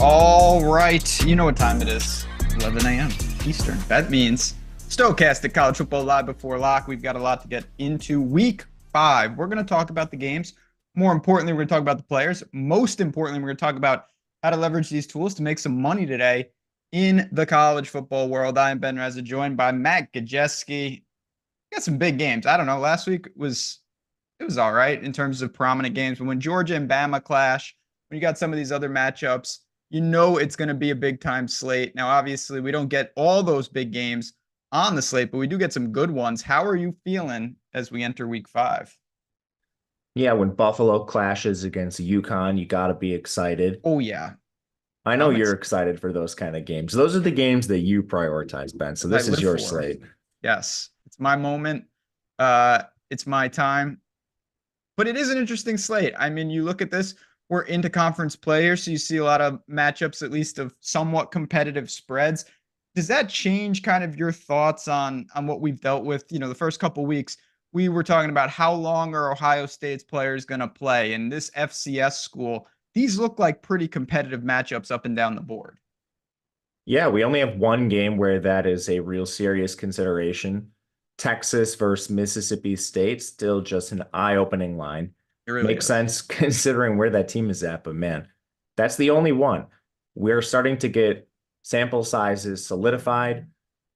All right, you know what time it is. 11 a.m. Eastern. That means Stokastic College Football Live before lock. We've got a lot to get into. Week 5. We're going to talk about the games. More importantly, we're going to talk about the players. Most importantly, we're going to talk about how to leverage these tools to make some money today in the college football world. I am Ben Reza, joined by Matt Gajewski. Got some big games. I don't know. Last week was all right in terms of prominent games, but when Georgia and Bama clash, when you got some of these other matchups, you know it's going to be a big-time slate. Now, obviously, we don't get all those big games on the slate, but we do get some good ones. How are you feeling as we enter week 5? Yeah, when Buffalo clashes against UConn, you got to be excited. Oh, yeah. I know you're excited for those kind of games. Those are the games that you prioritize, Ben. So this is your slate. Yes, it's my moment. It's my time. But it is an interesting slate. I mean, you look at this, we're into conference players, so you see a lot of matchups, at least of somewhat competitive spreads. Does that change kind of your thoughts on what we've dealt with? You know, the first couple weeks, we were talking about how long are Ohio State's players going to play. And this FCS school, these look like pretty competitive matchups up and down the board. Yeah, we only have one game where that is a real serious consideration. Texas versus Mississippi State, still just an eye-opening line. It really Makes sense considering where that team is at, but man, that's the only one. We're starting to get sample sizes solidified.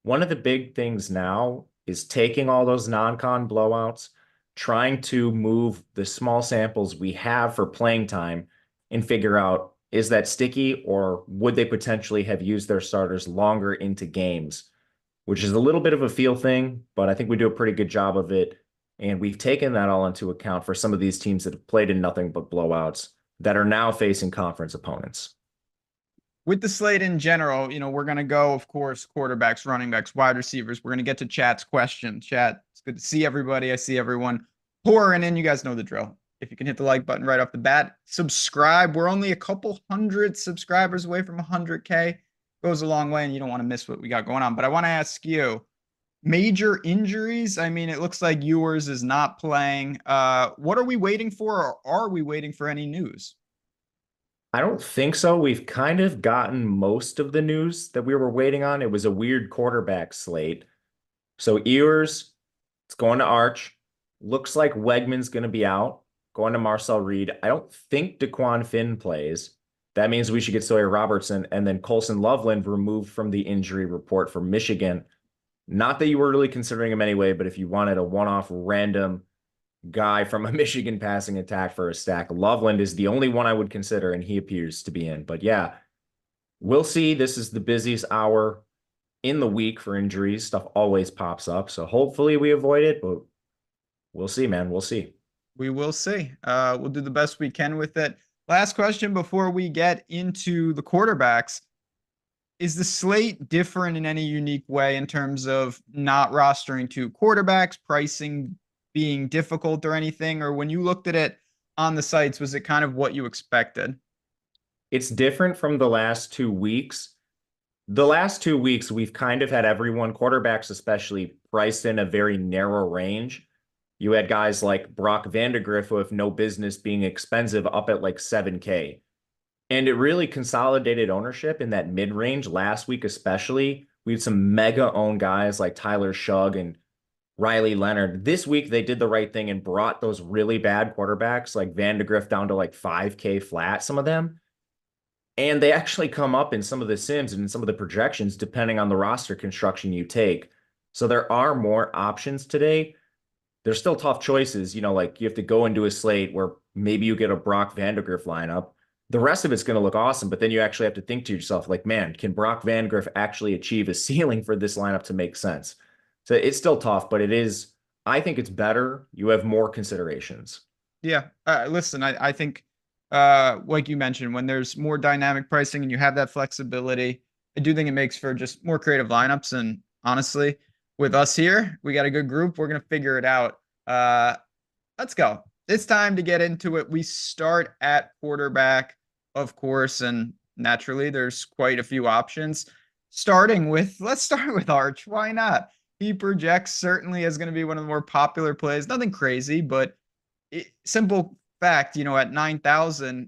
One of the big things now is taking all those non-con blowouts, trying to move the small samples we have for playing time and figure out, is that sticky, or would they potentially have used their starters longer into games, which is a little bit of a feel thing, but I think we do a pretty good job of it. And we've taken that all into account for some of these teams that have played in nothing but blowouts that are now facing conference opponents. With the slate in general, you know, we're going to go, of course, quarterbacks, running backs, wide receivers. We're going to get to chat's question. Chat, it's good to see everybody. I see everyone pouring in. You guys know the drill. If you can hit the like button right off the bat, subscribe. We're only a couple hundred subscribers away from 100K. Goes a long way, and you don't want to miss what we got going on. But I want to ask you, major injuries? I mean, it looks like Ewers is not playing. What are we waiting for, or are we waiting for any news? I don't think so. We've kind of gotten most of the news that we were waiting on. It was a weird quarterback slate. So Ewers, it's going to Arch. Looks like Wegman's going to be out, going to Marcel Reed. I don't think DeQuan Finn plays. That means we should get Sawyer Robertson, and then Colson Loveland removed from the injury report for Michigan. Not that you were really considering him anyway, but if you wanted a one-off random guy from a Michigan passing attack for a stack, Loveland is the only one I would consider, and he appears to be in. But yeah, we'll see. This is the busiest hour in the week for injuries. Stuff always pops up, so hopefully we avoid it, but we'll see, man. We'll see. We will see. We'll do the best we can with it. Last question before we get into the quarterbacks. Is the slate different in any unique way in terms of not rostering two quarterbacks, pricing being difficult or anything? Or when you looked at it on the sites, was it kind of what you expected? It's different from the last 2 weeks. The last 2 weeks, we've kind of had everyone, quarterbacks especially, priced in a very narrow range. You had guys like Brock Vandagriff with no business being expensive up at like 7K. And it really consolidated ownership in that mid-range last week, especially. We had some mega-owned guys like Tyler Shugg and Riley Leonard. This week, they did the right thing and brought those really bad quarterbacks like Vandagriff down to like 5K flat, some of them. And they actually come up in some of the sims and in some of the projections, depending on the roster construction you take. So there are more options today. There's still tough choices, you know, like you have to go into a slate where maybe you get a Brock Vandagriff lineup. The rest of it's going to look awesome, but then you actually have to think to yourself, like, man, can Brock Vandagriff actually achieve a ceiling for this lineup to make sense? So it's still tough, but it is, I think it's better. You have more considerations. Yeah. Listen, I think, like you mentioned, when there's more dynamic pricing and you have that flexibility, I do think it makes for just more creative lineups. And honestly, with us here, we got a good group. We're going to figure it out. Let's go. It's time to get into it. We start at quarterback, of course, and naturally there's quite a few options. Let's start with Arch. Why not? He projects certainly as going to be one of the more popular plays. Nothing crazy, but simple fact, you know, at 9,000,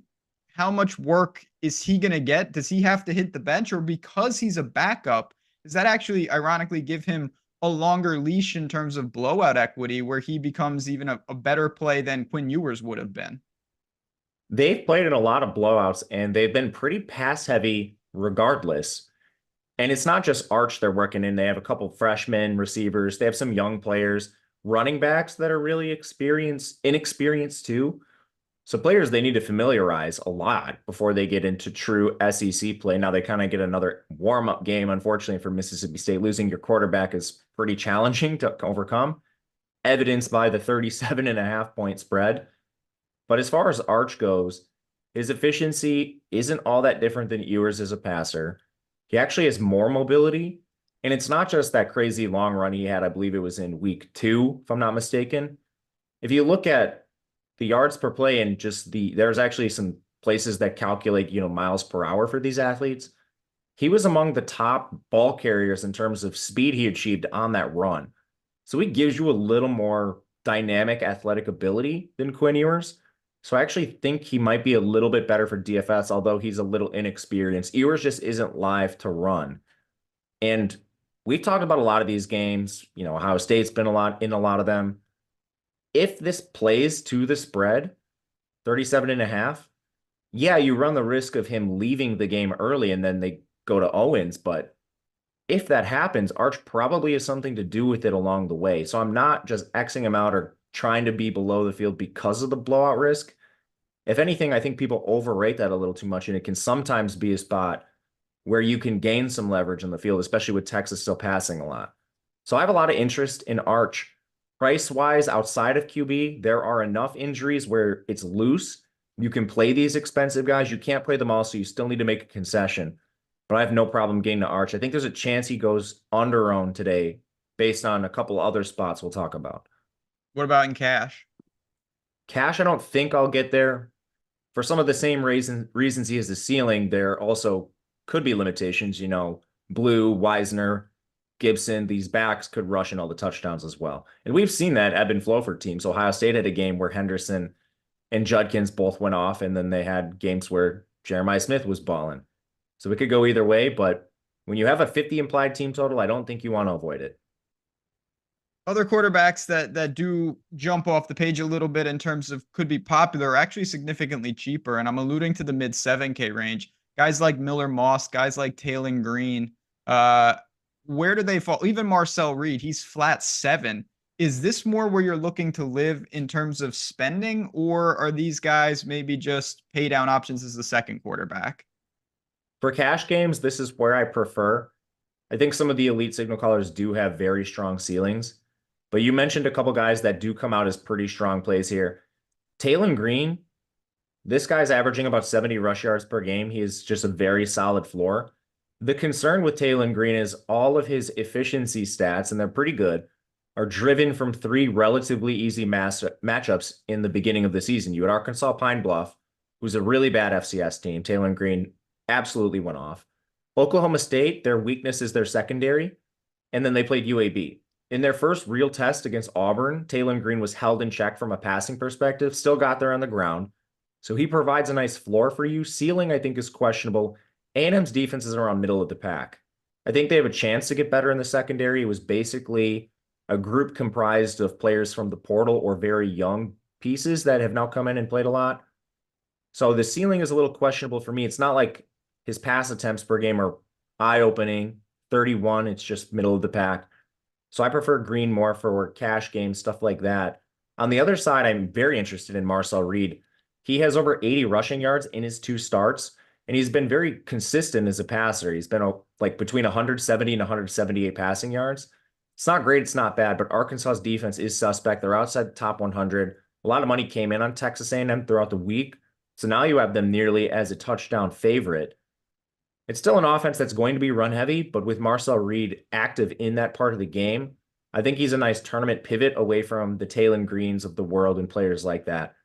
how much work is he going to get? Does he have to hit the bench, or because he's a backup, does that actually ironically give him a longer leash in terms of blowout equity where he becomes even a better play than Quinn Ewers would have been? They've played in a lot of blowouts and they've been pretty pass heavy regardless. And it's not just Arch they're working in. They have a couple freshmen receivers. They have some young players, running backs that are really inexperienced too. So players they need to familiarize a lot before they get into true SEC play. Now they kind of get another warm-up game. Unfortunately for Mississippi State, losing your quarterback is pretty challenging to overcome, evidenced by the 37.5 point spread. But as far as Arch goes, his efficiency isn't all that different than Ewers as a passer. He actually has more mobility. And it's not just that crazy long run he had. I believe it was in week 2, if I'm not mistaken. If you look at the yards per play and just there's actually some places that calculate, miles per hour for these athletes. He was among the top ball carriers in terms of speed he achieved on that run. So he gives you a little more dynamic athletic ability than Quinn Ewers. So I actually think he might be a little bit better for DFS, although he's a little inexperienced. Ewers just isn't live to run. And we've talked about a lot of these games. Ohio State's been in a lot of them. If this plays to the spread, 37.5, yeah, you run the risk of him leaving the game early and then they go to Owens. But if that happens, Arch probably has something to do with it along the way. So I'm not just Xing him out or trying to be below the field because of the blowout risk. If anything, I think people overrate that a little too much, and it can sometimes be a spot where you can gain some leverage in the field, especially with Texas still passing a lot. So I have a lot of interest in Arch. Price-wise, outside of QB, there are enough injuries where it's loose. You can play these expensive guys. You can't play them all, so you still need to make a concession. But I have no problem getting to Arch. I think there's a chance he goes under-owned today based on a couple other spots we'll talk about. What about in cash? Cash, I don't think I'll get there. For some of the same reasons he has the ceiling, there also could be limitations. Blue, Wisner, Gibson, these backs could rush in all the touchdowns as well. And we've seen that ebb and flow for teams. Ohio State had a game where Henderson and Judkins both went off, and then they had games where Jeremiah Smith was balling. So it could go either way, but when you have a 50 implied team total, I don't think you want to avoid it. Other quarterbacks that do jump off the page a little bit in terms of could be popular are actually significantly cheaper, and I'm alluding to the mid 7K range. Guys like Miller Moss, guys like Taylor Green. Where do they fall? Even Marcel Reed, he's flat 7. Is this more where you're looking to live in terms of spending, or are these guys maybe just pay down options as the second quarterback? For cash games, this is where I prefer. I think some of the elite signal callers do have very strong ceilings, but you mentioned a couple guys that do come out as pretty strong plays here. Taylor Green, this guy's averaging about 70 rush yards per game. He is just a very solid floor. The concern with Taylor Green is all of his efficiency stats, and they're pretty good, are driven from 3 relatively easy matchups in the beginning of the season. You had Arkansas Pine Bluff, who's a really bad FCS team. Taylor Green absolutely went off. Oklahoma State, their weakness is their secondary, and then they played UAB. In their first real test against Auburn, Taylor Green was held in check from a passing perspective, still got there on the ground. So he provides a nice floor for you. Ceiling, I think, is questionable. A&M's defense is around middle of the pack. I think they have a chance to get better in the secondary. It was basically a group comprised of players from the portal or very young pieces that have now come in and played a lot. So the ceiling is a little questionable for me. It's not like his pass attempts per game are eye-opening. 31, it's just middle of the pack. So I prefer Green more for cash games, stuff like that. On the other side, I'm very interested in Marcel Reed. He has over 80 rushing yards in his 2 starts, and he's been very consistent as a passer. He's been like between 170 and 178 passing yards. It's not great, it's not bad, but Arkansas's defense is suspect. They're outside the top 100. A lot of money came in on Texas A&M throughout the week, so now you have them nearly as a touchdown favorite. It's still an offense that's going to be run heavy, but with Marcel Reed active in that part of the game, I think he's a nice tournament pivot away from the Taylor Greens of the world and players like that.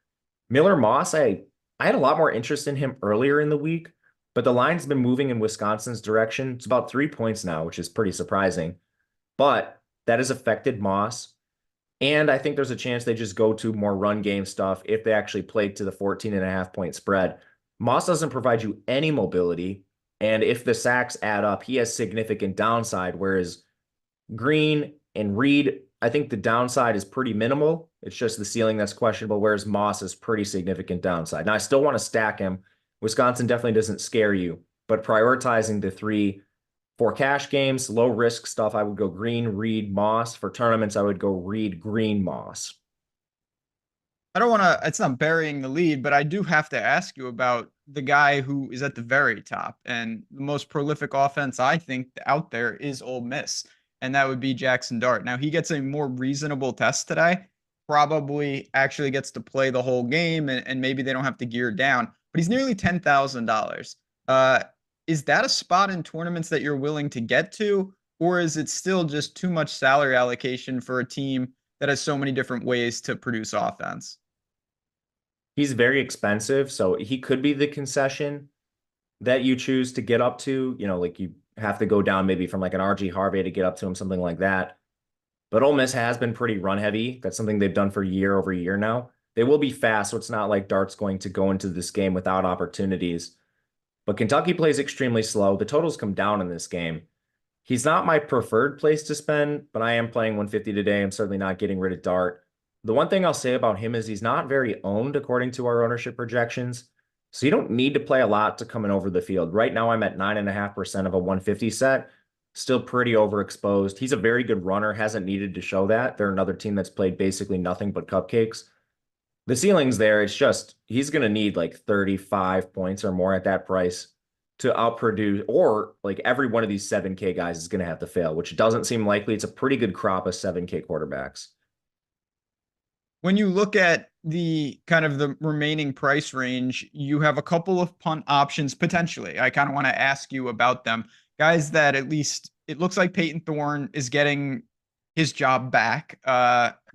Miller Moss, I had a lot more interest in him earlier in the week, but the line's been moving in Wisconsin's direction. It's about 3 points now, which is pretty surprising. But that has affected Moss. And I think there's a chance they just go to more run game stuff if they actually play to the 14.5 point spread. Moss doesn't provide you any mobility. And if the sacks add up, he has significant downside. Whereas Green and Reed, I think the downside is pretty minimal. It's just the ceiling that's questionable, whereas Moss is pretty significant downside. Now, I still want to stack him. Wisconsin definitely doesn't scare you, but prioritizing the 3 for cash games, low risk stuff, I would go Green, Reed, Moss. For tournaments, I would go Reed, Green, Moss. I don't want to, it's not burying the lead, but I do have to ask you about the guy who is at the very top and the most prolific offense, I think, out there is Ole Miss, and that would be Jackson Dart. Now, he gets a more reasonable test today, probably actually gets to play the whole game, and maybe they don't have to gear down, but he's nearly $10,000. Is that a spot in tournaments that you're willing to get to, or is it still just too much salary allocation for a team that has so many different ways to produce offense? He's very expensive, so he could be the concession that you choose to get up to. You know, like you have to go down maybe from like an RG Harvey to get up to him, something like that. But Ole Miss has been pretty run heavy. That's something they've done for year over year now. They will be fast, so it's not like Dart's going to go into this game without opportunities. But Kentucky plays extremely slow. The totals come down in this game. He's not my preferred place to spend, but I am playing 150 today. I'm certainly not getting rid of Dart. The one thing I'll say about him is he's not very owned according to our ownership projections. So you don't need to play a lot to come in over the field. Right now, I'm at 9.5% of a 150 set. Still pretty overexposed. He's a very good runner, hasn't needed to show that. They're another team that's played basically nothing but cupcakes. The ceiling's there. It's just he's going to need like 35 points or more at that price to outproduce, or like every one of these 7K guys is going to have to fail, which doesn't seem likely. It's a pretty good crop of 7K quarterbacks. When you look at the kind of the remaining price range, you have a couple of punt options potentially. I kind of want to ask you about them. Guys that at least it looks like Peyton Thorne is getting his job back,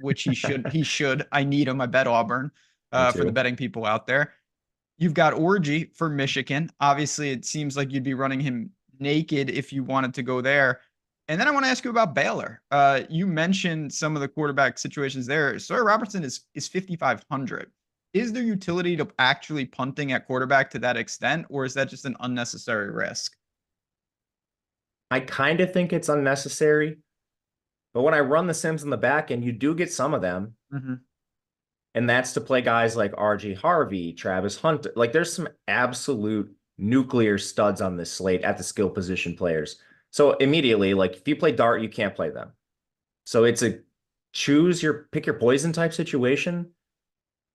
which he should. He should. I need him. I bet Auburn for the betting people out there. You've got Orgy for Michigan. Obviously, it seems like you'd be running him naked if you wanted to go there. And then I want to ask you about Baylor. You mentioned some of the quarterback situations there. Sawyer Robertson is 5,500. Is there utility to actually punting at quarterback to that extent, or is that just an unnecessary risk? I kind of think it's unnecessary, but when I run the Sims in the back end, you do get some of them. Mm-hmm. And that's to play guys like RG Harvey, Travis Hunter. Like there's some absolute nuclear studs on this slate at the skill position players. So immediately, like if you play Dart, you can't play them. So it's a pick your poison type situation.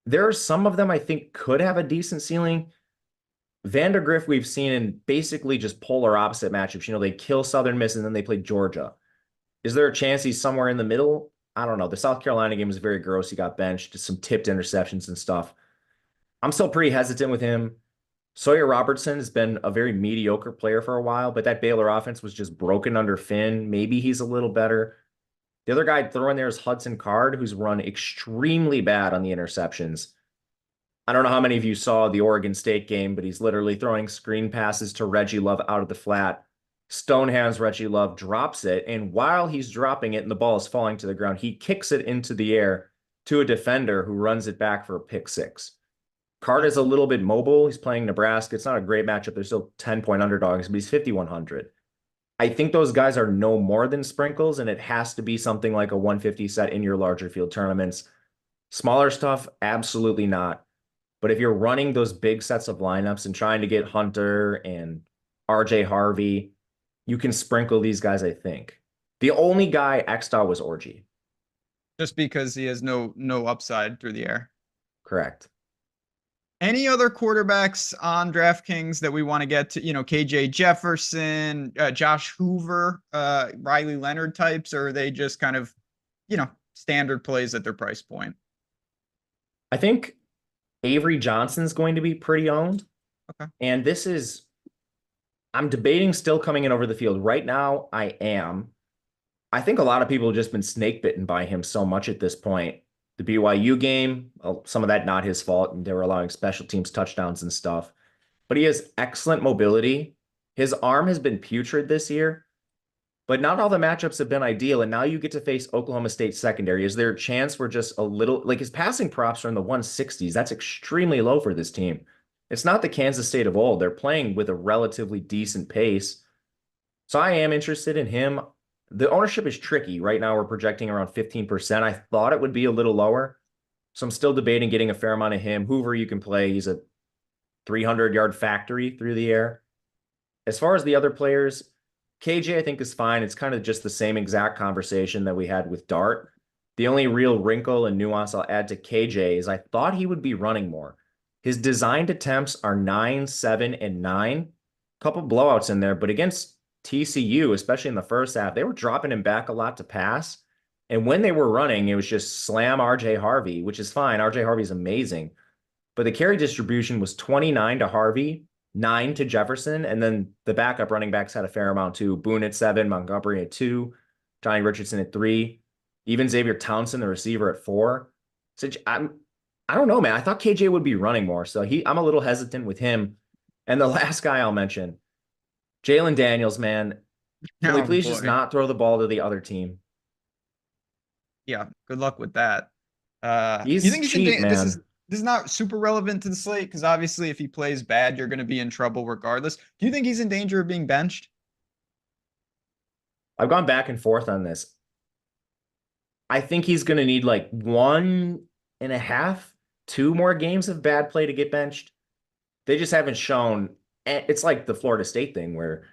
There are some of them I think could have a decent ceiling. Vandergriff we've seen in basically just polar opposite matchups. You know, they kill Southern Miss and then they play Georgia. Is there a chance he's somewhere in the middle? I don't know. The South Carolina game was very gross. He got benched, just some tipped interceptions and stuff. I'm still pretty hesitant with him. Sawyer Robertson has been a very mediocre player for a while, but that Baylor offense was just broken under Finn. Maybe he's a little better. The other guy thrown there is Hudson Card, who's run extremely bad on the interceptions. I don't know how many of you saw the Oregon State game, but he's literally throwing screen passes to Reggie Love out of the flat. Stonehands Reggie Love drops it, and while he's dropping it and the ball is falling to the ground, he kicks it into the air to a defender who runs it back for a pick six. Card is a little bit mobile. He's playing Nebraska. It's not a great matchup. They're still 10-point underdogs, but he's 5,100. I think those guys are no more than sprinkles, and it has to be something like a 150 set in your larger field tournaments. Smaller stuff, absolutely not. But if you're running those big sets of lineups and trying to get Hunter and RJ Harvey, you can sprinkle these guys, I think. The only guy X'd out was Orgy. Just because he has no upside through the air. Correct. Any other quarterbacks on DraftKings that we want to get to? You know, KJ Jefferson, Josh Hoover, Riley Leonard types, or are they just kind of, you know, standard plays at their price point? I think Avery Johnson's going to be pretty owned. Okay. And this is, I'm debating still coming in over the field. Right now, I am. I think a lot of people have just been snake bitten by him so much at this point. The BYU game, some of that not his fault, and they were allowing special teams touchdowns and stuff. But he has excellent mobility. His arm has been putrid this year, but not all the matchups have been ideal. And now you get to face Oklahoma State secondary. Is there a chance we're just a little, like his passing props are in the 160s? That's extremely low for this team. It's not the Kansas State of old. They're playing with a relatively decent pace. So I am interested in him. The ownership is tricky. Right now, we're projecting around 15%. I thought it would be a little lower. So I'm still debating getting a fair amount of him. Hoover, you can play. He's a 300-yard factory through the air. As far as the other players, KJ, I think, is fine. It's kind of just the same exact conversation that we had with Dart. The only real wrinkle and nuance I'll add to KJ is I thought he would be running more. His designed attempts are 9, 7, and 9. Couple blowouts in there, but against TCU, especially in the first half, they were dropping him back a lot to pass. And when they were running, it was just slam RJ Harvey, which is fine. RJ Harvey's amazing. But the carry distribution was 29 to Harvey, 9 to Jefferson, and then the backup running backs had a fair amount too. Boone at 7, Montgomery at 2, Johnny Richardson at 3, even Xavier Townsend, the receiver, at 4. So I don't know, man. I thought KJ would be running more, so I'm a little hesitant with him. And the last guy I'll mention, Jalen Daniels, man. Can we please just not throw the ball to the other team? Yeah, good luck with that. He's you think cheap, man. This is not super relevant to the slate because obviously if he plays bad, you're going to be in trouble regardless. Do you think he's in danger of being benched? I've gone back and forth on this. I think he's going to need like 1.5, 2 more games of bad play to get benched. They just haven't shown. It's like the Florida State thing where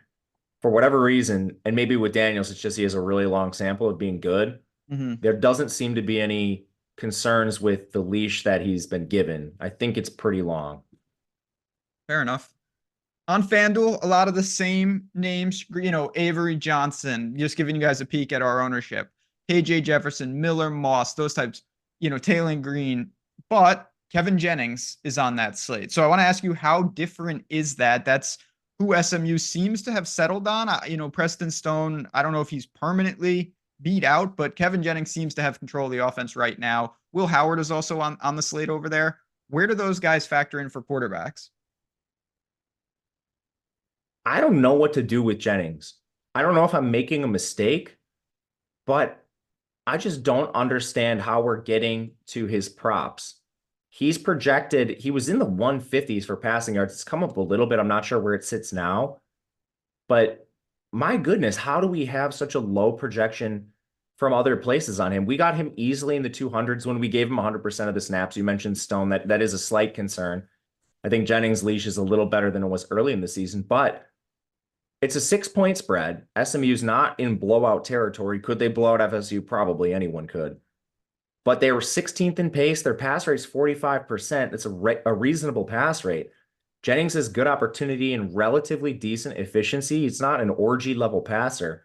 for whatever reason, and maybe with Daniels, it's just he has a really long sample of being good. There doesn't seem to be any concerns with the leash that he's been given. I think it's pretty long. Fair enough. On FanDuel, a lot of the same names, Avery Johnson, just giving you guys a peek at our ownership. KJ Jefferson, Miller Moss, those types, Taylor Green. But Kevin Jennings is on that slate. So I want to ask you, how different is that? That's who SMU seems to have settled on. Preston Stone, I don't know if he's permanently beat out, but Kevin Jennings seems to have control of the offense right now. Will Howard is also on the slate over there. Where do those guys factor in for quarterbacks? I don't know what to do with Jennings. I don't know if I'm making a mistake, but I just don't understand how we're getting to his props. He's projected, he was in the 150s for passing yards. It's come up a little bit. I'm not sure where it sits now, but my goodness, how do we have such a low projection from other places on him? We got him easily in the 200s when we gave him 100% of the snaps. You mentioned Stone. That is a slight concern. I think Jennings' leash is a little better than it was early in the season, but it's a 6-point spread. SMU's not in blowout territory. Could they blow out FSU? Probably. Anyone could. But they were 16th in pace. Their pass rate's 45%. It's a reasonable pass rate. Jennings has good opportunity and relatively decent efficiency. He's not an orgy level passer.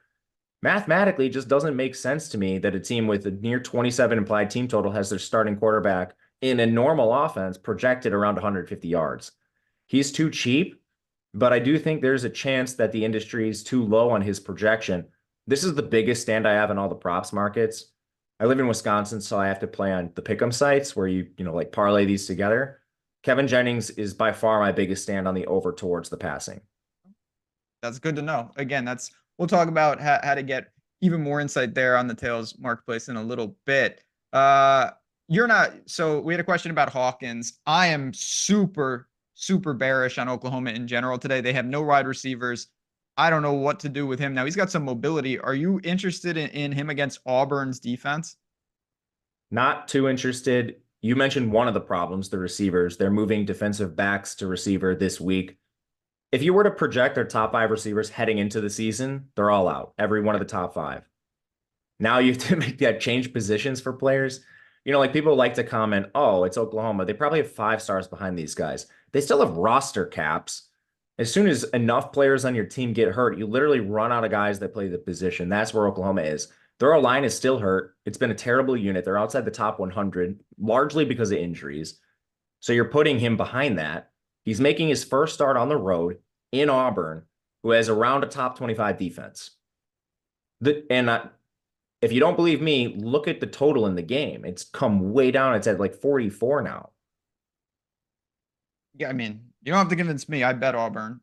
Mathematically, it just doesn't make sense to me that a team with a near 27 implied team total has their starting quarterback in a normal offense projected around 150 yards. He's too cheap, but I do think there's a chance that the industry is too low on his projection. This is the biggest stand I have in all the props markets. I live in Wisconsin, so I have to play on the pick'em sites where you like parlay these together. Kevin Jennings is by far my biggest stand on the over towards the passing. That's good to know. Again, we'll talk about how to get even more insight there on the Tails marketplace in a little bit. So we had a question about Hawkins. I am super bearish on Oklahoma in general today. They have no wide receivers. I don't know what to do with him. Now he's got some mobility. Are you interested in him against Auburn's defense? Not too interested. You mentioned one of the problems, the receivers. They're moving defensive backs to receiver this week. If you were to project their top 5 receivers heading into the season, they're all out. Every one of the top 5. Now you have to make that change positions for players. Like people like to comment, oh, it's Oklahoma. They probably have 5 stars behind these guys. They still have roster caps. As soon as enough players on your team get hurt, you literally run out of guys that play the position. That's where Oklahoma is. Their line is still hurt. It's been a terrible unit. They're outside the top 100, largely because of injuries. So you're putting him behind that. He's making his first start on the road in Auburn, who has around a top 25 defense. If you don't believe me, look at the total in the game. It's come way down. It's at like 44 now. Yeah, I mean, you don't have to convince me. I bet Auburn.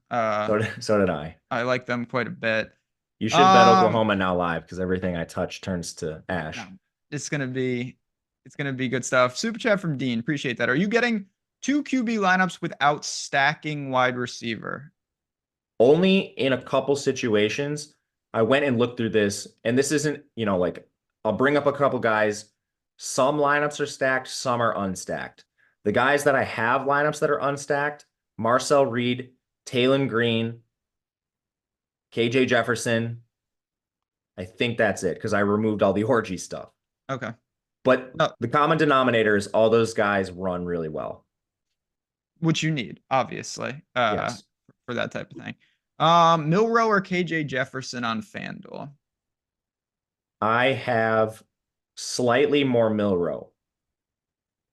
So did I. I like them quite a bit. You should bet Oklahoma now live because everything I touch turns to ash. It's gonna be good stuff. Super chat from Dean. Appreciate that. Are you getting two QB lineups without stacking wide receiver. Only in a couple situations. I went and looked through this, and this isn't, like I'll bring up a couple guys. Some lineups are stacked, some are unstacked. The guys that I have lineups that are unstacked, Marcel Reed, Taylon Green, KJ Jefferson. I think that's it because I removed all the orgy stuff. Okay. But No, the common denominator is all those guys run really well. which you need, obviously, Yes. for that type of thing. Milrow or KJ Jefferson on FanDuel? I have slightly more Milrow.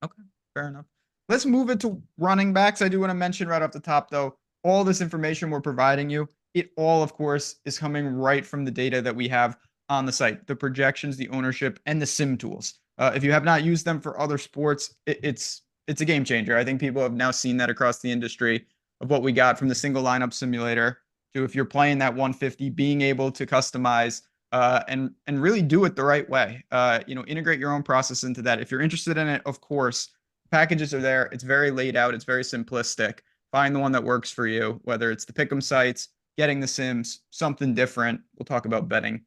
Okay, fair enough. Let's move it to running backs. I do want to mention right off the top, though, all this information we're providing you, it all, of course, is coming right from the data that we have on the site, the projections, the ownership, and the sim tools. If you have not used them for other sports, it's a game changer. I think people have now seen that across the industry of what we got from the single lineup simulator to if you're playing that 150, being able to customize and really do it the right way. Integrate your own process into that. If you're interested in it, of course, packages are there. It's very laid out. It's very simplistic. Find the one that works for you, whether it's the pick'em sites, getting the sims, something different. We'll talk about betting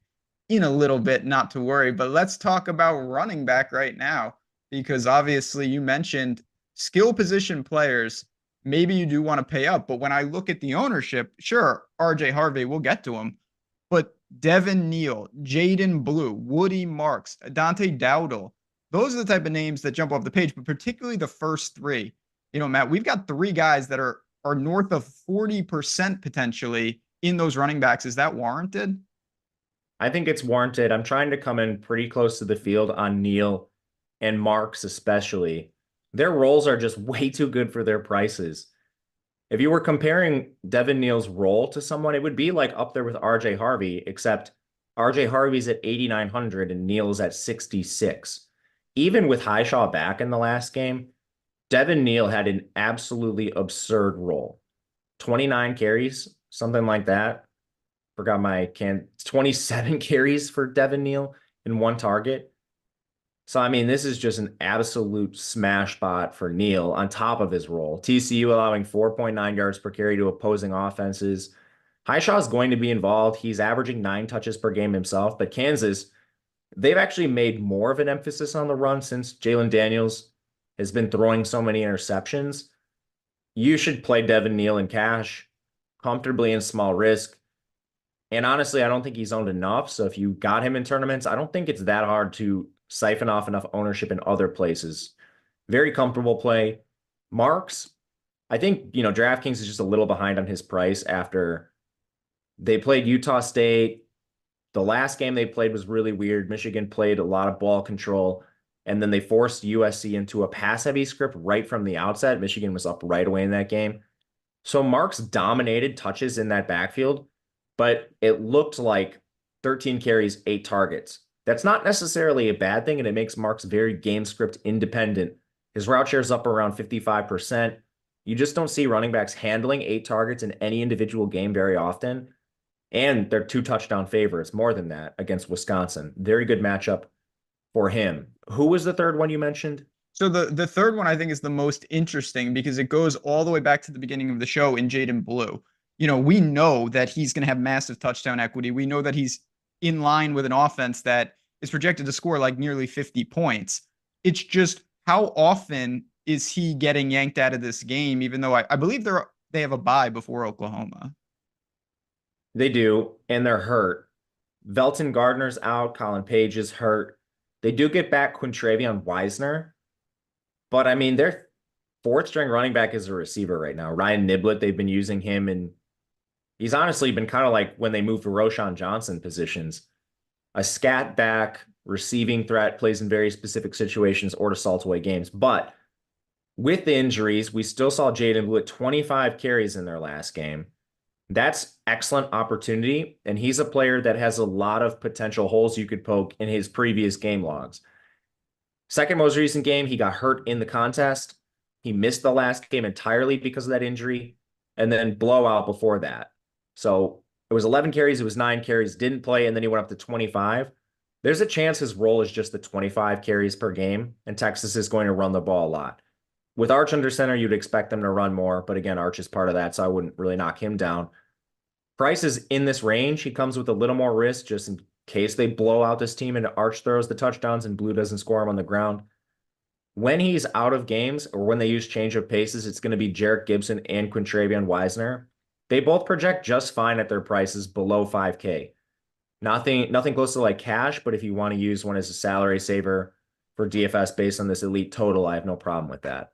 in a little bit, not to worry. But let's talk about running back right now, because obviously you mentioned skill position players. Maybe you do want to pay up, but when I look at the ownership, sure, RJ Harvey, we'll get to him, but Devin Neal, Jaden Blue, Woody Marks, Dante Dowdle, those are the type of names that jump off the page, but particularly the first three. Matt, we've got three guys that are north of 40% potentially in those running backs. Is that warranted? I think it's warranted. I'm trying to come in pretty close to the field on Neal and Marks especially. Their roles are just way too good for their prices. If you were comparing Devin Neal's role to someone, it would be like up there with RJ Harvey, except RJ Harvey's at 8,900 and Neal's at 66. Even with Highshaw back in the last game, Devin Neal had an absolutely absurd role. 29 carries, something like that. Forgot 27 carries for Devin Neal in one target. So, I mean, this is just an absolute smash spot for Neal on top of his role. TCU allowing 4.9 yards per carry to opposing offenses. Highshaw is going to be involved. He's averaging 9 touches per game himself, but Kansas, they've actually made more of an emphasis on the run since Jalen Daniels has been throwing so many interceptions. You should play Devin Neal in cash, comfortably in small risk. And honestly, I don't think he's owned enough. So if you got him in tournaments, I don't think it's that hard to siphon off enough ownership in other places. Very comfortable play. Marks, I think, DraftKings is just a little behind on his price after they played Utah State. The last game they played was really weird. Michigan played a lot of ball control, and then they forced USC into a pass-heavy script right from the outset. Michigan was up right away in that game. So Marks dominated touches in that backfield, but it looked like 13 carries, 8 targets. That's not necessarily a bad thing, and it makes Marks very game script independent. His route share is up around 55%. You just don't see running backs handling 8 targets in any individual game very often. And they're 2 touchdown favorites, more than that, against Wisconsin. Very good matchup for him. Who was the third one you mentioned? So the third one I think is the most interesting because it goes all the way back to the beginning of the show in Jaden Blue. We know that he's going to have massive touchdown equity. We know that he's in line with an offense that is projected to score like nearly 50 points. It's just how often is he getting yanked out of this game, even though I believe they have a bye before Oklahoma. They do, and they're hurt. Velton Gardner's out. Colin Page is hurt. They do get back Quintravion Wisner, but I mean, their fourth string running back is a receiver right now. Ryan Niblett, they've been using him, and he's honestly been kind of like when they moved to Roshan Johnson positions. A scat back, receiving threat, plays in very specific situations or to salt away games. But with the injuries, we still saw Jaden Blue at 25 carries in their last game. That's excellent opportunity, and he's a player that has a lot of potential holes you could poke in his previous game logs. Second most recent game, he got hurt in the contest. He missed the last game entirely because of that injury, and then blowout before that. So it was 11 carries, it was 9 carries, didn't play, and then he went up to 25. There's a chance his role is just the 25 carries per game, and Texas is going to run the ball a lot. With Arch under center, you'd expect them to run more, but again, Arch is part of that, so I wouldn't really knock him down. Price is in this range. He comes with a little more risk just in case they blow out this team and Arch throws the touchdowns and Blue doesn't score him on the ground. When he's out of games or when they use change of paces, it's going to be Jarek Gibson and Quintravion Wisner. They both project just fine at their prices below 5K. Nothing close to like cash, but if you want to use one as a salary saver for DFS based on this elite total, I have no problem with that.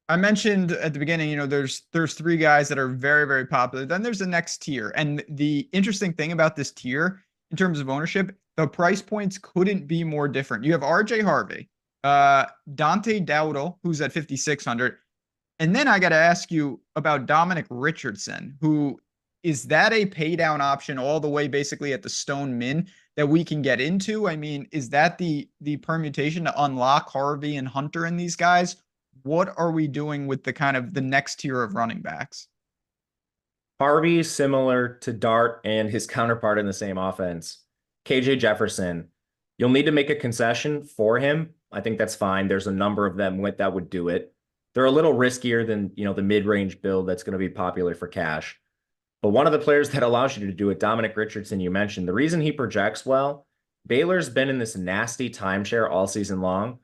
I mentioned at the beginning, there's three guys that are very, very popular. Then there's the next tier. And the interesting thing about this tier in terms of ownership, the price points couldn't be more different. You have RJ Harvey, Dante Dowdle, who's at 5,600. And then I got to ask you about Dominic Richardson, who is that a pay down option all the way basically at the stone min that we can get into? I mean, is that the permutation to unlock Harvey and Hunter and these guys? What are we doing with the kind of the next tier of running backs? Harvey, similar to Dart and his counterpart in the same offense, KJ Jefferson. You'll need to make a concession for him. I think that's fine. There's a number of them that would do it. They're a little riskier than, the mid-range build that's going to be popular for cash. But one of the players that allows you to do it, Dominic Richardson, you mentioned, the reason he projects well, Baylor's been in this nasty timeshare all season long.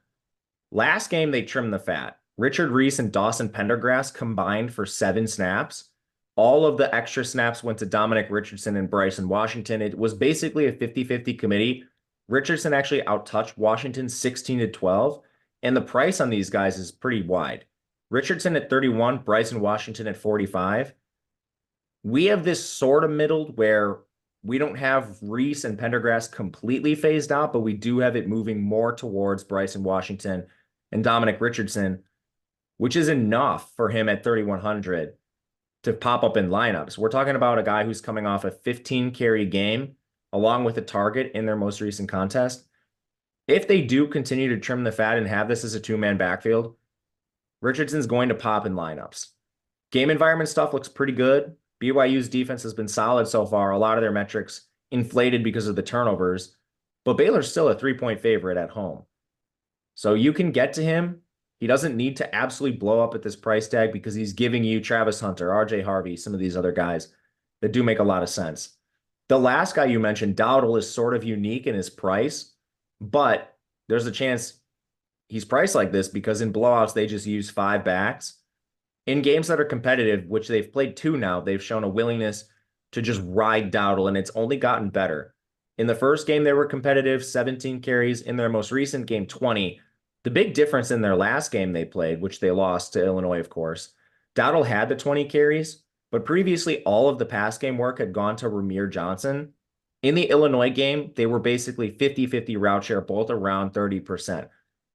Last game, they trimmed the fat. Richard Reese and Dawson Pendergrass combined for 7 snaps. All of the extra snaps went to Dominic Richardson and Bryson Washington. It was basically a 50-50 committee. Richardson actually outtouched Washington 16-12, and the price on these guys is pretty wide. Richardson at 31, Bryson Washington at 45. We have this sort of middled where we don't have Reese and Pendergrass completely phased out, but we do have it moving more towards Bryson Washington and Dominic Richardson, which is enough for him at 3,100 to pop up in lineups. We're talking about a guy who's coming off a 15 carry game along with a target in their most recent contest. If they do continue to trim the fat and have this as a 2-man backfield, Richardson's going to pop in lineups. Game environment stuff looks pretty good. BYU's defense has been solid so far. A lot of their metrics inflated because of the turnovers, but Baylor's still a 3-point favorite at home. So you can get to him. He doesn't need to absolutely blow up at this price tag because he's giving you Travis Hunter, RJ Harvey, some of these other guys that do make a lot of sense. The last guy you mentioned, Dowdle, is sort of unique in his price, but there's a chance he's priced like this because in blowouts, they just use 5 backs. In games that are competitive, which they've played 2 now, they've shown a willingness to just ride Dowdle, and it's only gotten better. In the first game, they were competitive, 17 carries. In their most recent game, 20. The big difference in their last game they played, which they lost to Illinois, of course, Dowdle had the 20 carries, but previously all of the pass game work had gone to Ramir Johnson. In the Illinois game, they were basically 50-50 route share, both around 30%,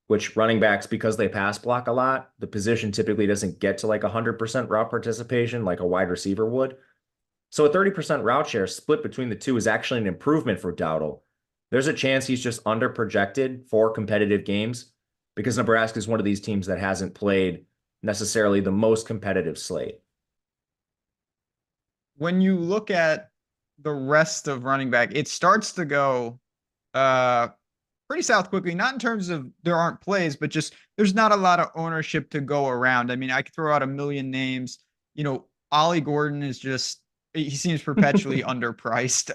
which running backs, because they pass block a lot, the position typically doesn't get to like 100% route participation like a wide receiver would. So a 30% route share split between the two is actually an improvement for Dowdle. There's a chance he's just under projected for competitive games because Nebraska is one of these teams that hasn't played necessarily the most competitive slate. When you look at the rest of running back, it starts to go pretty south quickly, not in terms of there aren't plays, but just there's not a lot of ownership to go around. I mean, I could throw out a million names. Ollie Gordon is just, he seems perpetually underpriced.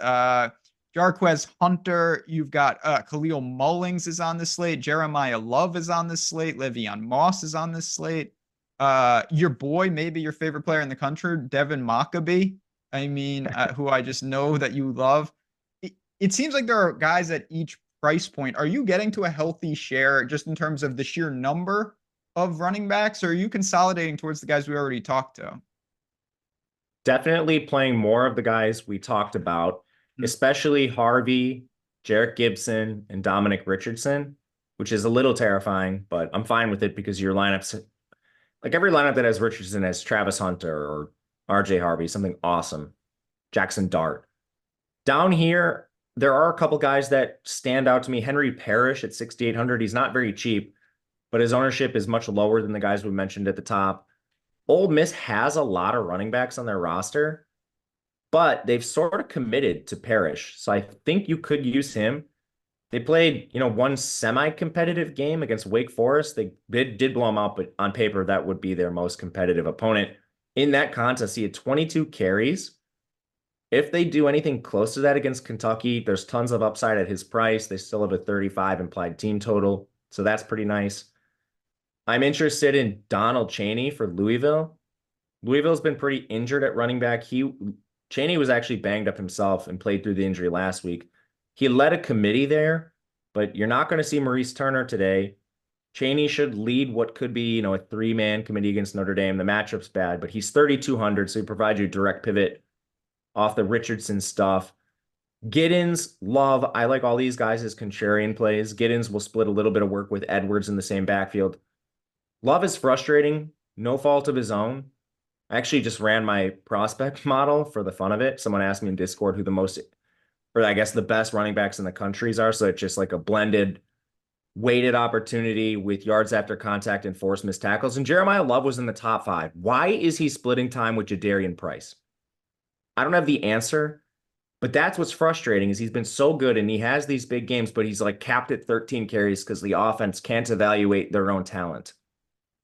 Jarquez Hunter, you've got Khalil Mullings is on the slate. Jeremiah Love is on the slate. Le'Veon Moss is on the slate. Your boy, maybe your favorite player in the country, Devin Mockabee. I mean, who I just know that you love. It seems like there are guys at each price point. Are you getting to a healthy share just in terms of the sheer number of running backs, or are you consolidating towards the guys we already talked to? Definitely playing more of the guys we talked about, especially Harvey, Jarek Gibson, and Dominic Richardson, which is a little terrifying, but I'm fine with it because your lineups, like every lineup that has Richardson has Travis Hunter or RJ Harvey, something awesome. Jackson Dart. Down here, there are a couple guys that stand out to me. Henry Parrish at 6,800. He's not very cheap, but his ownership is much lower than the guys we mentioned at the top. Ole Miss has a lot of running backs on their roster, but they've sort of committed to Parrish. So I think you could use him. They played, one semi-competitive game against Wake Forest. They did blow them out, but on paper, that would be their most competitive opponent. In that contest, he had 22 carries. If they do anything close to that against Kentucky, there's tons of upside at his price. They still have a 35 implied team total, so that's pretty nice. I'm interested in Donald Chaney for Louisville. Louisville's been pretty injured at running back. Chaney was actually banged up himself and played through the injury last week. He led a committee there, but you're not going to see Maurice Turner today. Chaney should lead what could be, a three-man committee against Notre Dame. The matchup's bad, but he's 3,200, so he provides you a direct pivot off the Richardson stuff. Giddens, Love. I like all these guys as contrarian plays. Giddens will split a little bit of work with Edwards in the same backfield. Love is frustrating, no fault of his own. I actually just ran my prospect model for the fun of it. Someone asked me in Discord who the best running backs in the countries are. So it's just like a blended weighted opportunity with yards after contact and forced missed tackles. And Jeremiah Love was in the top 5. Why is he splitting time with Jadarian Price? I don't have the answer, but that's what's frustrating is he's been so good and he has these big games, but he's like capped at 13 carries because the offense can't evaluate their own talent.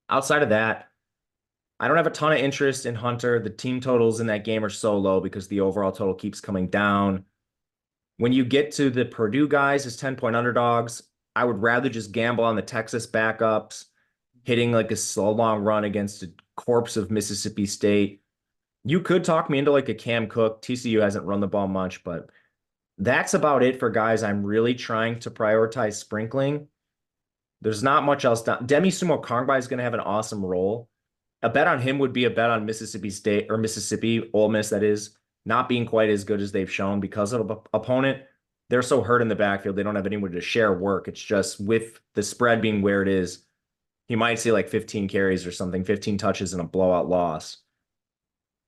Outside of that, I don't have a ton of interest in Hunter. The team totals in that game are so low because the overall total keeps coming down. When you get to the Purdue guys as 10-point underdogs, I would rather just gamble on the Texas backups, hitting like a slow long run against a corpse of Mississippi State. You could talk me into like a Cam Cook. TCU hasn't run the ball much, but that's about it for guys I'm really trying to prioritize sprinkling. There's not much else. Demi Sumo Kongbai is going to have an awesome role. A bet on him would be a bet on Mississippi State or Mississippi, Ole Miss, that is, not being quite as good as they've shown because of an opponent. They're so hurt in the backfield. They don't have anyone to share work. It's just with the spread being where it is, he might see like 15 carries or something, 15 touches and a blowout loss.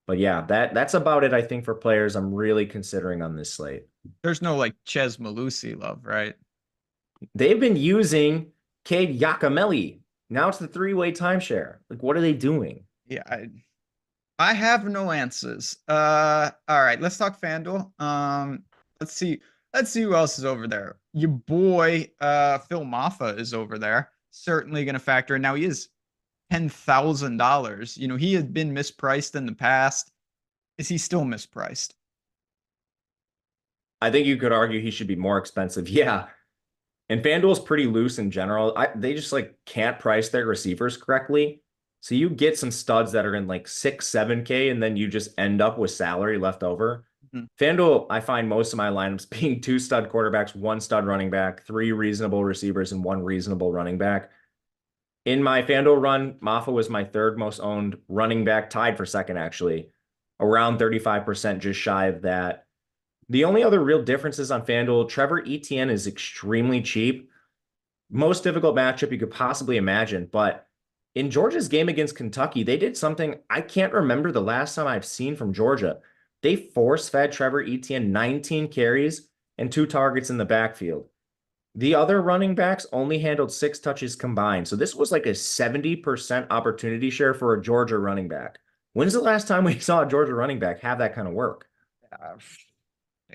But yeah, that's about it, I think, for players I'm really considering on this slate. There's no like Ches Malusi love, right? They've been using Cade Yakameli. Now it's the three-way timeshare. Like, what are they doing? Yeah, I have no answers. All right, let's talk FanDuel. Let's see who else is over there. Your boy, Phil Maffa is over there. Certainly going to factor in. Now he is $10,000. He had been mispriced in the past. Is he still mispriced? I think you could argue he should be more expensive. Yeah. And FanDuel's pretty loose in general. They just like can't price their receivers correctly. So you get some studs that are in like 6, 7K, and then you just end up with salary left over. Mm-hmm. FanDuel, I find most of my lineups being 2 stud quarterbacks, 1 stud running back, 3 reasonable receivers, and 1 reasonable running back. In my FanDuel run, Maffa was my 3rd most owned running back, tied for 2nd, actually. Around 35%, just shy of that. The only other real differences on FanDuel, Trevor Etienne is extremely cheap. Most difficult matchup you could possibly imagine. But in Georgia's game against Kentucky, they did something I can't remember the last time I've seen from Georgia. They force-fed Trevor Etienne 19 carries and 2 targets in the backfield. The other running backs only handled 6 touches combined. So this was like a 70% opportunity share for a Georgia running back. When's the last time we saw a Georgia running back have that kind of work?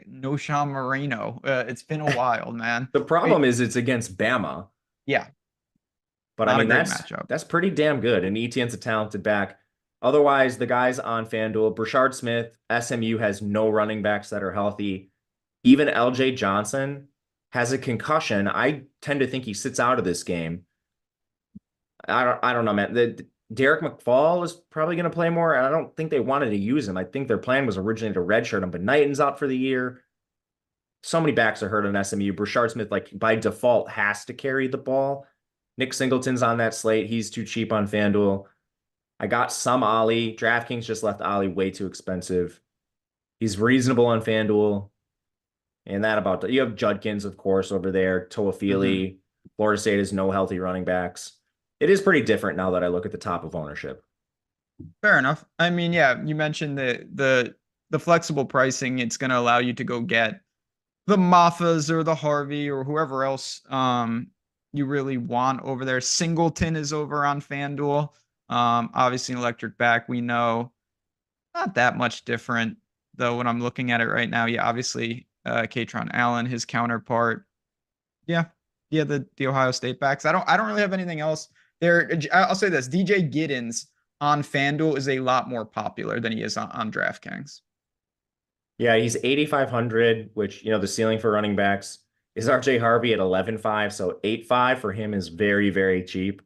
No Sean Moreno. It's been a while, man. The problem is it's against Bama. Yeah. But I mean, that's pretty damn good. And Etienne's a talented back. Otherwise, the guys on FanDuel, Brashard Smith, SMU has no running backs that are healthy. Even LJ Johnson has a concussion. I tend to think he sits out of this game. I don't know, man. Derek McFall is probably going to play more, and I don't think they wanted to use him. I think their plan was originally to redshirt him, but Knighton's out for the year. So many backs are hurt on SMU. Brashard Smith, like by default, has to carry the ball. Nick Singleton's on that slate. He's too cheap on FanDuel. I got some Ollie. DraftKings just left Ollie way too expensive. He's reasonable on FanDuel. And that about you have Judkins, of course, over there. Toafili. Mm-hmm. Florida State has no healthy running backs. It is pretty different now that I look at the top of ownership. Fair enough. I mean, yeah, you mentioned the flexible pricing. It's going to allow you to go get the Maffas or the Harvey or whoever else you really want over there. Singleton is over on FanDuel. Obviously, an electric back, we know. Not that much different, though, when I'm looking at it right now. Yeah, obviously, Katron Allen, his counterpart. Yeah. Yeah, the Ohio State backs. I don't really have anything else there. I'll say this. DJ Giddens on FanDuel is a lot more popular than he is on DraftKings. Yeah, he's 8,500, which, the ceiling for running backs is RJ Harvey at 11.5, so 8.5 for him is very, very cheap.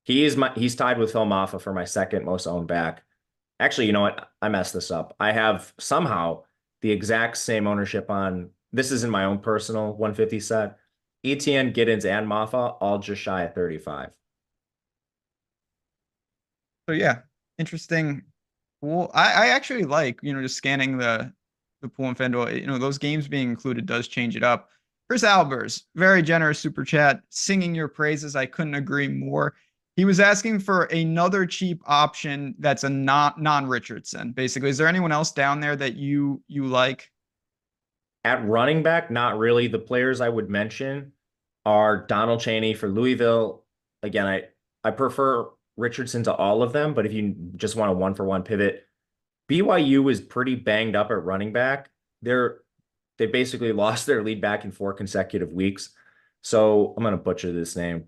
He's tied with Phil Maffa for my second most owned back. Actually, you know what? I messed this up. I have somehow the exact same ownership on this is in my own personal 150 set. ETN, Giddens, and Maffa all just shy of 35. So yeah, interesting. Well, I actually like, just scanning the pool and FanDuel. Those games being included does change it up. Chris Albers, very generous super chat, singing your praises. I couldn't agree more. He was asking for another cheap option that's a non-Richardson, basically. Is there anyone else down there that you like? At running back, not really. The players I would mention are Donald Chaney for Louisville. Again, I prefer Richardson to all of them, but if you just want a one-for-one pivot, BYU is pretty banged up at running back. They basically lost their lead back in 4 consecutive weeks. So I'm going to butcher this name.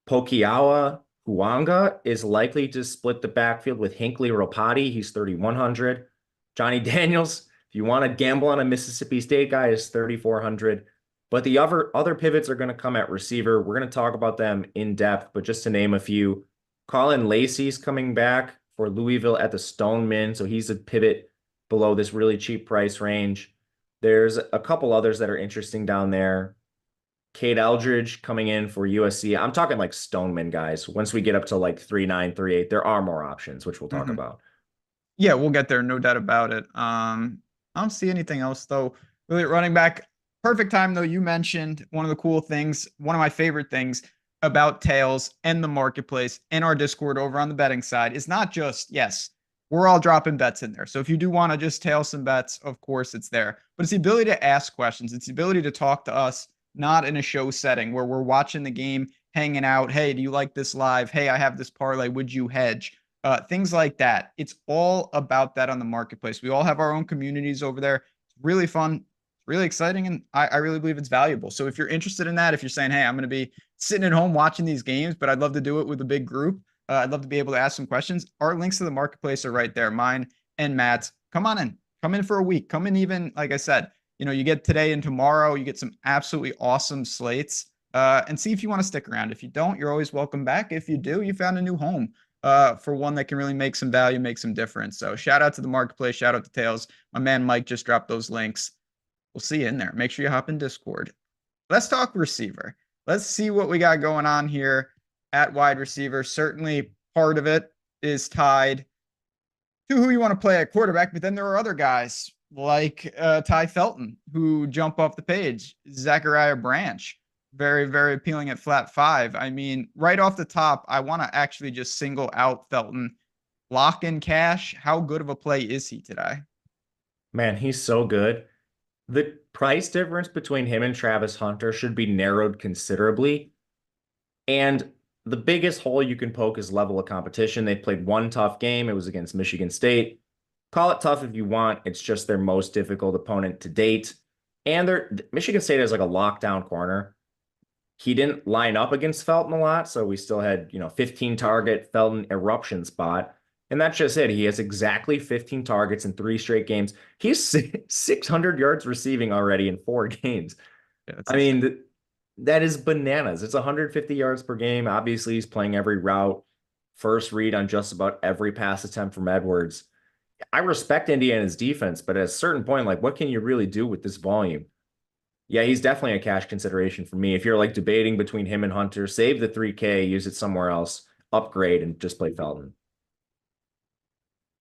Pokiawa Huanga is likely to split the backfield with Hinckley Ropati. He's 3,100. Johnny Daniels, if you want to gamble on a Mississippi State guy, is 3,400. But the other pivots are going to come at receiver. We're going to talk about them in depth, but just to name a few, Colin Lacey's coming back for Louisville at the Stoneman. So he's a pivot below this really cheap price range. There's a couple others that are interesting down there. Cade Eldridge coming in for USC. I'm talking like Stoneman guys. Once we get up to like 3.9, 3.8, there are more options, which we'll talk about. Yeah, we'll get there, no doubt about it. I don't see anything else though. Really, running back, perfect time though. You mentioned one of the cool things, one of my favorite things about Tails and the marketplace and our Discord over on the betting side is not just, yes, we're all dropping bets in there. So if you do want to just tail some bets, of course it's there. But it's the ability to ask questions. It's the ability to talk to us, not in a show setting where we're watching the game, hanging out. Hey, do you like this live? Hey, I have this parlay. Would you hedge? Things like that. It's all about that on the marketplace. We all have our own communities over there. It's really fun, really exciting, and I really believe it's valuable. So if you're interested in that, if you're saying, hey, I'm going to be sitting at home watching these games, but I'd love to do it with a big group, I'd love to be able to ask some questions, our links to the marketplace are right there, mine and Matt's. Come on in. Come in for a week. Come in even, like I said, you get today and tomorrow. You get some absolutely awesome slates and see if you want to stick around. If you don't, you're always welcome back. If you do, you found a new home for one that can really make some value, make some difference. So shout out to the marketplace. Shout out to Tails. My man Mike just dropped those links. We'll see you in there. Make sure you hop in Discord. Let's talk receiver. Let's see what we got going on here at wide receiver. Certainly part of it is tied to who you want to play at quarterback, but then there are other guys like Ty Felton who jump off the page. Zachariah Branch, very, very appealing at flat 5. I mean, right off the top, I want to actually just single out Felton. Lock in cash. How good of a play is he today? Man, he's so good. The price difference between him and Travis Hunter should be narrowed considerably. And the biggest hole you can poke is level of competition. They played one tough game. It was against Michigan State. Call it tough if you want. It's just their most difficult opponent to date. And Michigan State is like a lockdown corner. He didn't line up against Felton a lot, so we still had, 15 target Felton eruption spot. And that's just it. He has exactly 15 targets in 3 straight games. He's 600 yards receiving already in 4 games. Yeah, I mean, that is bananas. It's 150 yards per game. Obviously, he's playing every route, first read on just about every pass attempt from Edwards. I respect Indiana's defense, but at a certain point, like, what can you really do with this volume? Yeah, he's definitely a cash consideration for me. If you're like debating between him and Hunter, save the 3K, use it somewhere else, upgrade, and just play Felton.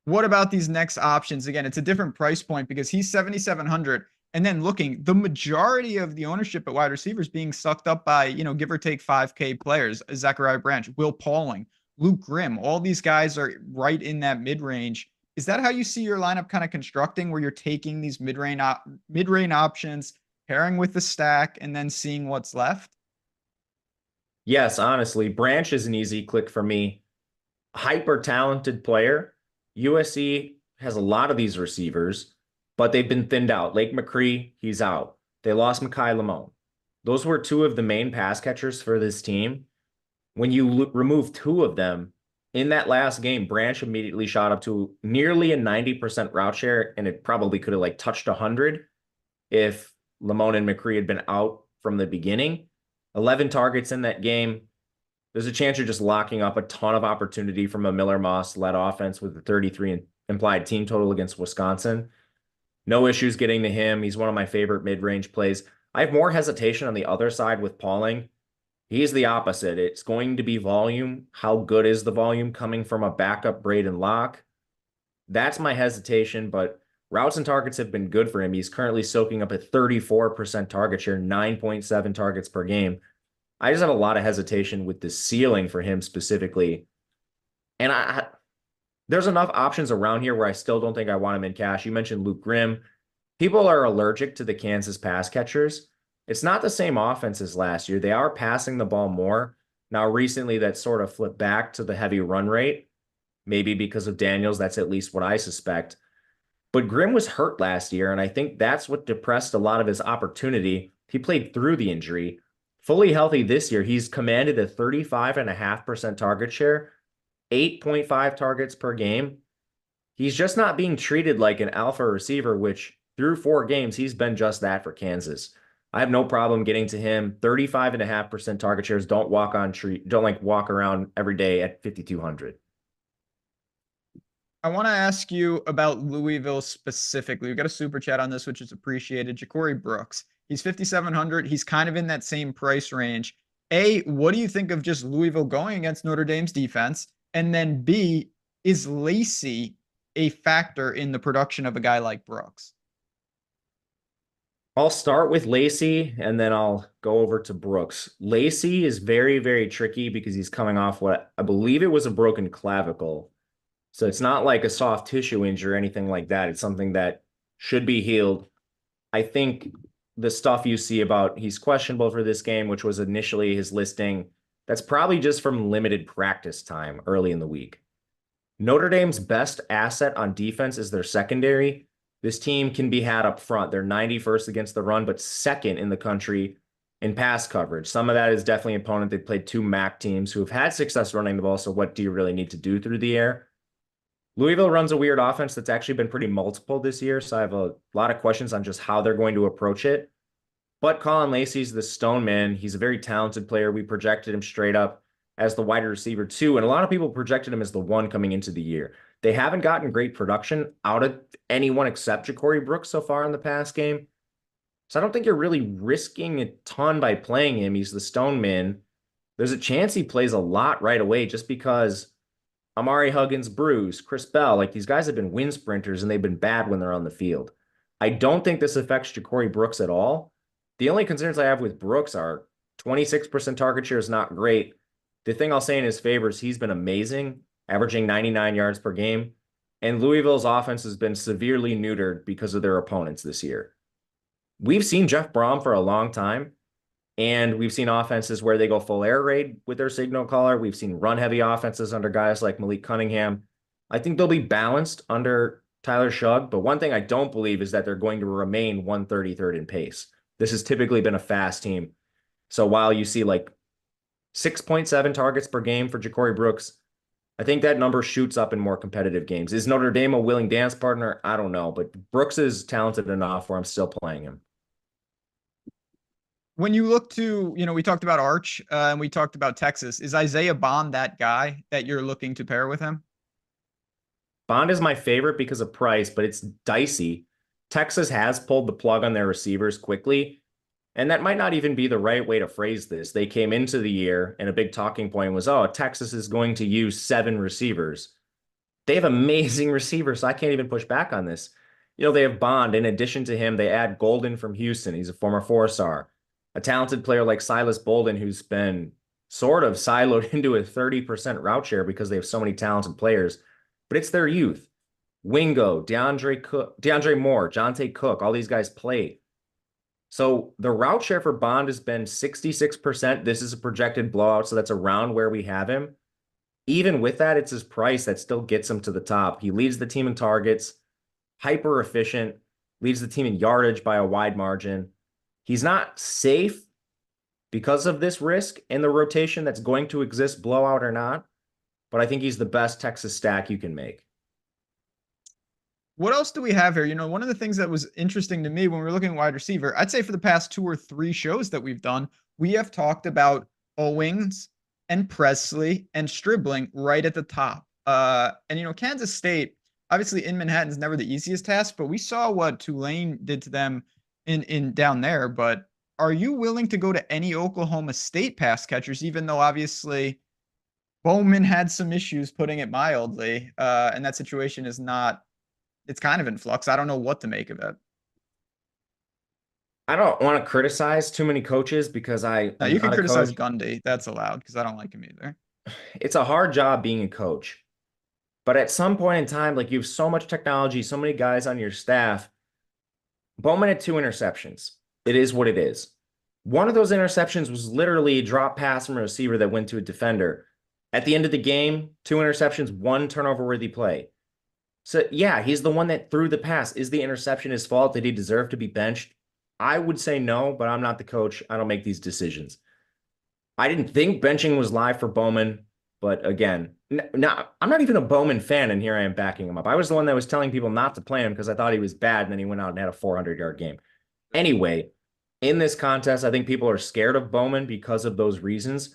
What about these next options? Again, it's a different price point because he's 7,700. And then looking, the majority of the ownership at wide receivers being sucked up by, give or take 5K players. Zachariah Branch, Will Pauling, Luke Grimm, all these guys are right in that mid-range. Is that how you see your lineup kind of constructing, where you're taking these mid-range options, pairing with the stack, and then seeing what's left? Yes, honestly, Branch is an easy click for me. Hyper talented player. USC has a lot of these receivers, but they've been thinned out. Lake McCree, he's out. They lost Mekhi Lamone. Those were two of the main pass catchers for this team. When you remove two of them in that last game, Branch immediately shot up to nearly a 90% route share, and it probably could have like touched 100 if Lamone and McCree had been out from the beginning. 11 targets in that game. There's a chance you're just locking up a ton of opportunity from a Miller Moss-led offense with the 33 implied team total against Wisconsin. No issues getting to him. He's one of my favorite mid-range plays. I have more hesitation on the other side with Pauling. He's the opposite. It's going to be volume. How good is the volume coming from a backup Braden Locke? That's my hesitation, but routes and targets have been good for him. He's currently soaking up a 34% target share, 9.7 targets per game. I just have a lot of hesitation with the ceiling for him specifically. And there's enough options around here where I still don't think I want him in cash. You mentioned Luke Grimm. People are allergic to the Kansas pass catchers. It's not the same offense as last year. They are passing the ball more. Now, recently, that sort of flipped back to the heavy run rate. Maybe because of Daniels. That's at least what I suspect. But Grimm was hurt last year, and I think that's what depressed a lot of his opportunity. He played through the injury. Fully healthy this year, he's commanded a 35.5% target share, 8.5 targets per game. He's just not being treated like an alpha receiver, which through 4 games, he's been just that for Kansas. I have no problem getting to him. 35.5% target shares. Don't walk around every day at 5,200. I want to ask you about Louisville specifically. We got a super chat on this, which is appreciated. Ja'Cory Brooks. He's 5,700. He's kind of in that same price range. A, what do you think of just Louisville going against Notre Dame's defense? And then B, is Lacey a factor in the production of a guy like Brooks? I'll start with Lacey and then I'll go over to Brooks. Lacey is very, very tricky because he's coming off what I believe it was a broken clavicle. So it's not like a soft tissue injury or anything like that. It's something that should be healed. I think the stuff you see about he's questionable for this game, which was initially his listing, that's probably just from limited practice time early in the week. Notre Dame's best asset on defense is their secondary. This team can be had up front. They're 91st against the run, but second in the country in pass coverage. Some of that is definitely an opponent. They played 2 MAC teams who have had success running the ball. So what do you really need to do through the air? Louisville runs a weird offense that's actually been pretty multiple this year. So I have a lot of questions on just how they're going to approach it. But Colin Lacey's the stone man. He's a very talented player. We projected him straight up as the wide receiver 2. And a lot of people projected him as the 1 coming into the year. They haven't gotten great production out of anyone except Ja'Cory Brooks so far in the past game. So I don't think you're really risking a ton by playing him. He's the stone man. There's a chance he plays a lot right away just because Amari Huggins, Bruce, Chris Bell, like these guys have been wind sprinters and they've been bad when they're on the field. I don't think this affects Ja'Cory Brooks at all. The only concerns I have with Brooks are 26% target share is not great. The thing I'll say in his favor is he's been amazing, averaging 99 yards per game. And Louisville's offense has been severely neutered because of their opponents this year. We've seen Jeff Brom for a long time, and we've seen offenses where they go full air raid with their signal caller. We've seen run-heavy offenses under guys like Malik Cunningham. I think they'll be balanced under Tyler Shugg, but one thing I don't believe is that they're going to remain 133rd in pace. This has typically been a fast team. So while you see like 6.7 targets per game for Ja'Cory Brooks, I think that number shoots up in more competitive games. Is Notre Dame a willing dance partner? I don't know, but Brooks is talented enough where I'm still playing him. When you look to, we talked about Arch and we talked about Texas. Is Isaiah Bond that guy that you're looking to pair with him? Bond is my favorite because of price, but it's dicey. Texas has pulled the plug on their receivers quickly, and that might not even be the right way to phrase this. They came into the year, and a big talking point was, Texas is going to use 7 receivers. They have amazing receivers, so I can't even push back on this. They have Bond. In addition to him, they add Golden from Houston. He's a former 4-star. A talented player like Silas Bolden, who's been sort of siloed into a 30% route share because they have so many talented players, but it's their youth. Wingo, DeAndre Moore, Jonte Cook, all these guys play. So the route share for Bond has been 66%. This is a projected blowout, so that's around where we have him. Even with that, it's his price that still gets him to the top. He leads the team in targets, hyper efficient, leads the team in yardage by a wide margin. He's not safe because of this risk and the rotation that's going to exist, blowout or not. But I think he's the best Texas stack you can make. What else do we have here? One of the things that was interesting to me when we were looking at wide receiver, I'd say for the past 2 or 3 shows that we've done, we have talked about Owings and Presley and Stribling right at the top. And Kansas State, obviously in Manhattan is never the easiest task, but we saw what Tulane did to them in down there. But are you willing to go to any Oklahoma State pass catchers, even though obviously Bowman had some issues, putting it mildly, and that situation is not, it's kind of in flux. I don't know what to make of it. I don't want to criticize too many coaches because Now, I'm you can not a criticize coach. Gundy. That's allowed because I don't like him either. It's a hard job being a coach. But at some point in time, like you have so much technology, so many guys on your staff. Bowman had 2 interceptions. It is what it is. One of those interceptions was literally a drop pass from a receiver that went to a defender. At the end of the game, 2 interceptions, 1 turnover-worthy play. So, yeah, he's the one that threw the pass. Is the interception his fault? Did he deserve to be benched? I would say no, but I'm not the coach. I don't make these decisions. I didn't think benching was live for Bowman, but again, I'm not even a Bowman fan, and here I am backing him up. I was the one that was telling people not to play him because I thought he was bad, and then he went out and had a 400-yard game. Anyway, in this contest, I think people are scared of Bowman because of those reasons.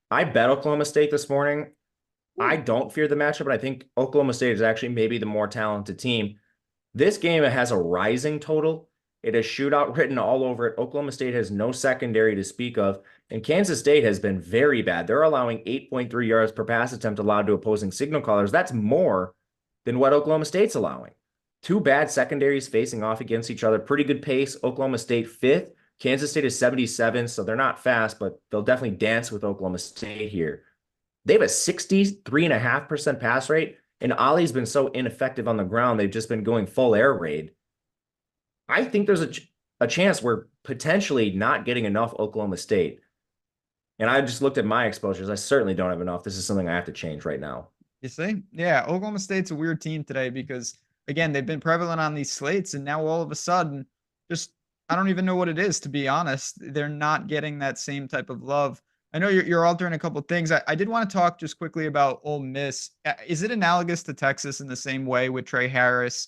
I bet Oklahoma State this morning. I don't fear the matchup, but I think Oklahoma State is actually maybe the more talented team. This game has a rising total. It has shootout written all over it. Oklahoma State has no secondary to speak of, and Kansas State has been very bad. They're allowing 8.3 yards per pass attempt allowed to opposing signal callers. That's more than what Oklahoma State's allowing. 2 bad secondaries facing off against each other. Pretty good pace. Oklahoma State 5th. Kansas State is 77, so they're not fast, but they'll definitely dance with Oklahoma State here. They have a 63.5% pass rate, and Ollie's been so ineffective on the ground. They've just been going full air raid. I think there's a chance we're potentially not getting enough Oklahoma State. And I just looked at my exposures. I certainly don't have enough. This is something I have to change right now. You see? Yeah, Oklahoma State's a weird team today because, again, they've been prevalent on these slates, and now all of a sudden, just I don't even know what it is, to be honest. They're not getting that same type of love. I know you're altering a couple of things. I did want to talk just quickly about Ole Miss. Is it analogous to Texas in the same way with Trey Harris,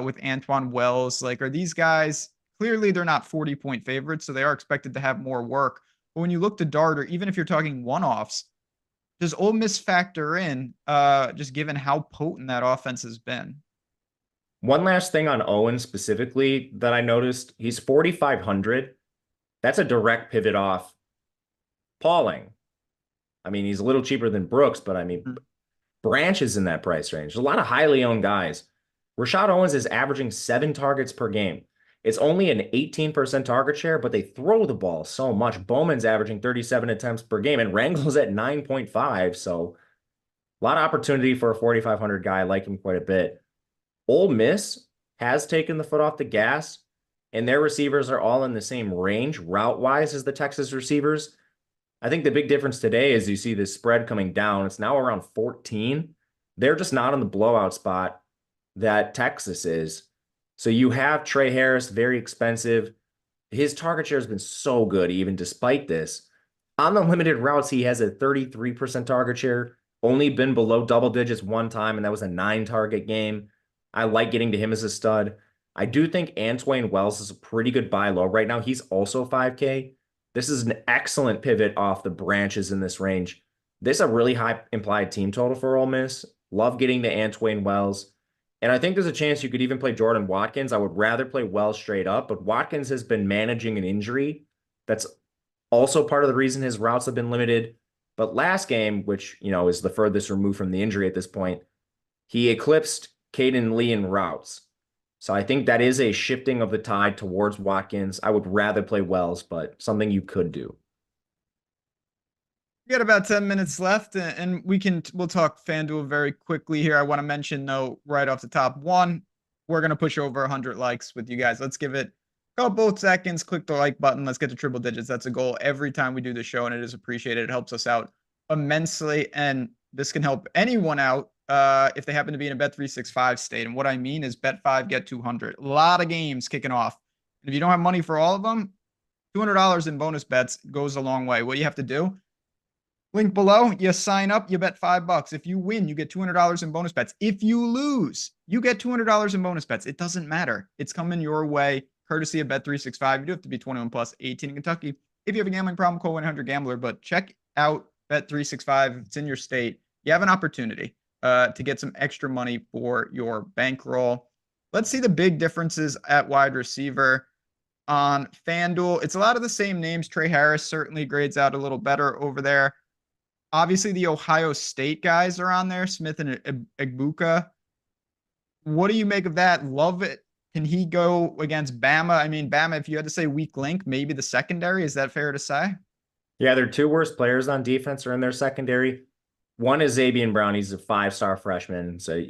with Antoine Wells? Like, are these guys clearly they're not 40-point favorites, so they are expected to have more work. But when you look to dart, or even if you're talking one-offs, does Ole Miss factor in, just given how potent that offense has been? One last thing on Owen specifically that I noticed, he's 4,500. That's a direct pivot off Pauling. I mean, he's a little cheaper than Brooks, but I mean, Branch is in that price range. There's a lot of highly owned guys. Rashad Owens is averaging 7 targets per game. It's only an 18% target share, but they throw the ball so much. Bowman's averaging 37 attempts per game, and Rangel's at 9.5. So a lot of opportunity for a 4,500 guy. I like him quite a bit. Ole Miss has taken the foot off the gas, and their receivers are all in the same range route-wise as the Texas receivers. I think the big difference today is you see this spread coming down. It's now around 14. They're just not in the blowout spot that Texas is. So you have Trey Harris, very expensive. His target share has been so good, even despite this. On the limited routes, he has a 33% target share, only been below double digits one time, and that was a 9-target game. I like getting to him as a stud. I do think Antwain Wells is a pretty good buy low right now. He's also 5K. This is an excellent pivot off the branches in this range. This is a really high implied team total for Ole Miss. Love getting to Antwain Wells. And I think there's a chance you could even play Jordan Watkins. I would rather play Wells straight up, but Watkins has been managing an injury. That's also part of the reason his routes have been limited. But last game, which, is the furthest removed from the injury at this point, he eclipsed Caden Lee in routes. So I think that is a shifting of the tide towards Watkins. I would rather play Wells, but something you could do. We got about 10 minutes left, and we'll talk FanDuel very quickly here. I want to mention, though, right off the top, one, we're going to push over 100 likes with you guys. Let's give it a couple seconds. Click the like button. Let's get to triple digits. That's a goal every time we do the show, and it is appreciated. It helps us out immensely, and this can help anyone out if they happen to be in a Bet365 state. And what I mean is Bet5 get 200. A lot of games kicking off. And if you don't have money for all of them, $200 in bonus bets goes a long way. What you have to do, link below, you sign up, you bet $5. If you win, you get $200 in bonus bets. If you lose, you get $200 in bonus bets. It doesn't matter. It's coming your way, courtesy of Bet365. You do have to be 21 plus, 18 in Kentucky. If you have a gambling problem, call 1-800-GAMBLER. But check out Bet365. If it's in your state, you have an opportunity to get some extra money for your bankroll. Let's see the big differences at wide receiver on FanDuel. It's a lot of the same names. Trey Harris certainly grades out a little better over there. Obviously, the Ohio State guys are on there, Smith and Egbuka. What do you make of that? Love it. Can he go against Bama? I mean, Bama, if you had to say weak link, maybe the secondary. Is that fair to say? Yeah, their two worst players on defense are in their secondary. One is Xavier Brown. He's a 5-star freshman. So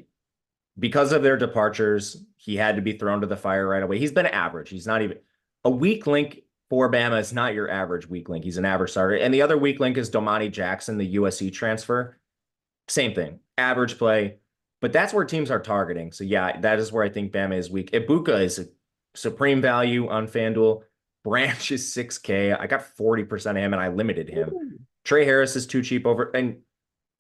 because of their departures, he had to be thrown to the fire right away. He's been average. He's not even a weak link for Bama. Is not your average weak link. He's an average starter. And the other weak link is Domani Jackson, the USC transfer. Same thing, average play. But that's where teams are targeting. So yeah, that is where I think Bama is weak. Ibuka is a supreme value on FanDuel. Branch is 6K. I got 40% of him and I limited him. Ooh. Trey Harris is too cheap over. And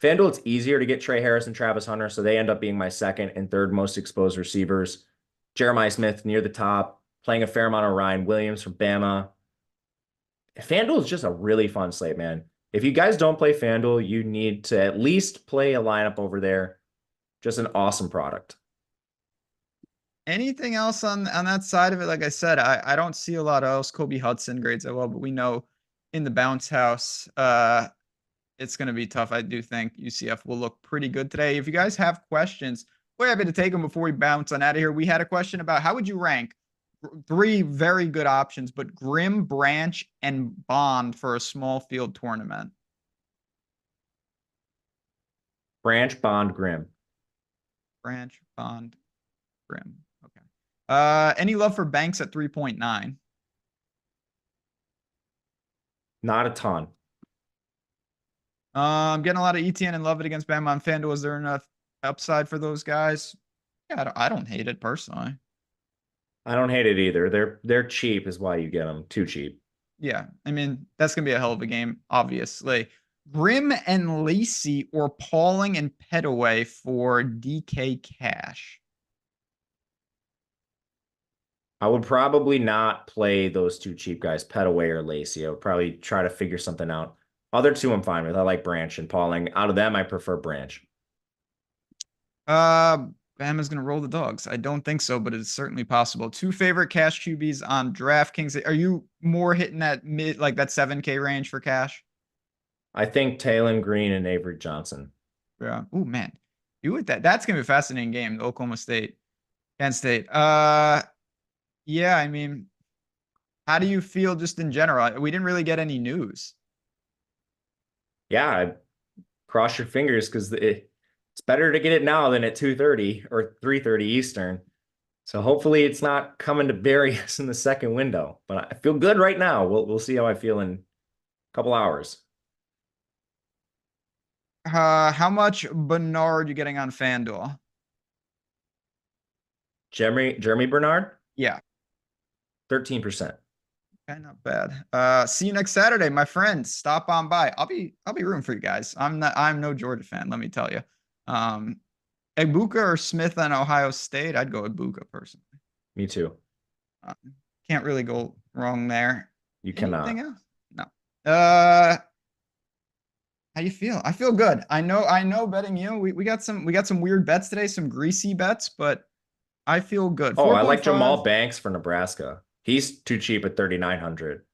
FanDuel, it's easier to get Trey Harris and Travis Hunter. So they end up being my second and third most exposed receivers. Jeremiah Smith near the top, playing a fair amount of Ryan Williams from Bama. FanDuel is just a really fun slate, man. If you guys don't play FanDuel, you need to at least play a lineup over there. Just an awesome product. Anything else on that side of it? Like I said, I don't see a lot else. Kobe Hudson grades out well, but we know in the bounce house, it's going to be tough. I do think UCF will look pretty good today. If you guys have questions, we're happy to take them before we bounce on out of here. We had a question about how would you rank 3 very good options, but Grimm, Branch, and Bond for a small field tournament. Branch, Bond, Grimm. Branch, Bond, Grimm. Okay. Any love for Banks at 3.9? Not a ton. I'm getting a lot of ETN and love it against Bama on FanDuel. Is there enough upside for those guys? Yeah, I don't hate it personally. I don't hate it either. They're cheap is why you get them. Too cheap. Yeah. I mean, that's going to be a hell of a game, obviously. Grimm and Lacey or Pauling and Petaway for DK Cash? I would probably not play those two cheap guys, Petaway or Lacey. I would probably try to figure something out. Other two I'm fine with. I like Branch and Pauling. Out of them, I prefer Branch. Bama's going to roll the dogs. I don't think so, but it's certainly possible. 2 favorite cash QBs on DraftKings. Are you more hitting that mid, like that 7K range for cash? I think Taylon Green and Avery Johnson. Yeah. Oh man, you with that? That's gonna be a fascinating game. The Oklahoma State, Penn State. Yeah. I mean, how do you feel just in general? We didn't really get any news. Yeah, cross your fingers because it's better to get it now than at 2:30 or 3:30 Eastern. So hopefully it's not coming to bury us in the second window. But I feel good right now. We'll see how I feel in a couple hours. How much Bernard you getting on FanDuel? Jeremy Bernard? Yeah. 13%. Okay, not bad. See you next Saturday, my friends. Stop on by. I'll be rooting for you guys. I'm no Georgia fan, let me tell you. Egbuka or Smith on Ohio State? I'd go Egbuka personally. Me too. Can't really go wrong there. You cannot. Anything else? No. How you feel? I feel good. I know betting you. We got some weird bets today, some greasy bets, but I feel good. Oh, I like Jamal Banks for Nebraska. He's too cheap at 3,900.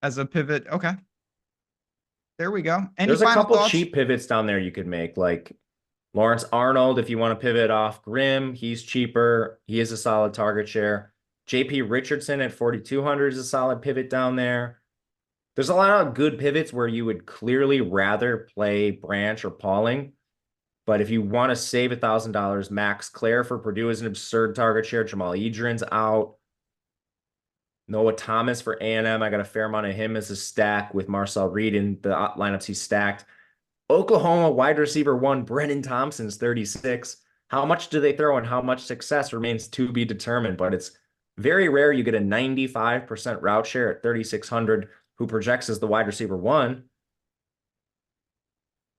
As a pivot. Okay. There we go. There's a couple cheap pivots down there you could make, like Lawrence Arnold, if you want to pivot off Grimm, he's cheaper. He is a solid target share. JP Richardson at 4,200 is a solid pivot down there. There's a lot of good pivots where you would clearly rather play Branch or Pauling. But if you want to save $1,000, Max Clare for Purdue is an absurd target share. Jamal Edrin's out. Noah Thomas for A&M. I got a fair amount of him as a stack with Marcel Reed in the lineups he's stacked. Oklahoma wide receiver 1, Brennan Thompson's 36. How much do they throw and how much success remains to be determined, but it's Very rare you get a 95% route share at 3,600 who projects as the wide receiver one.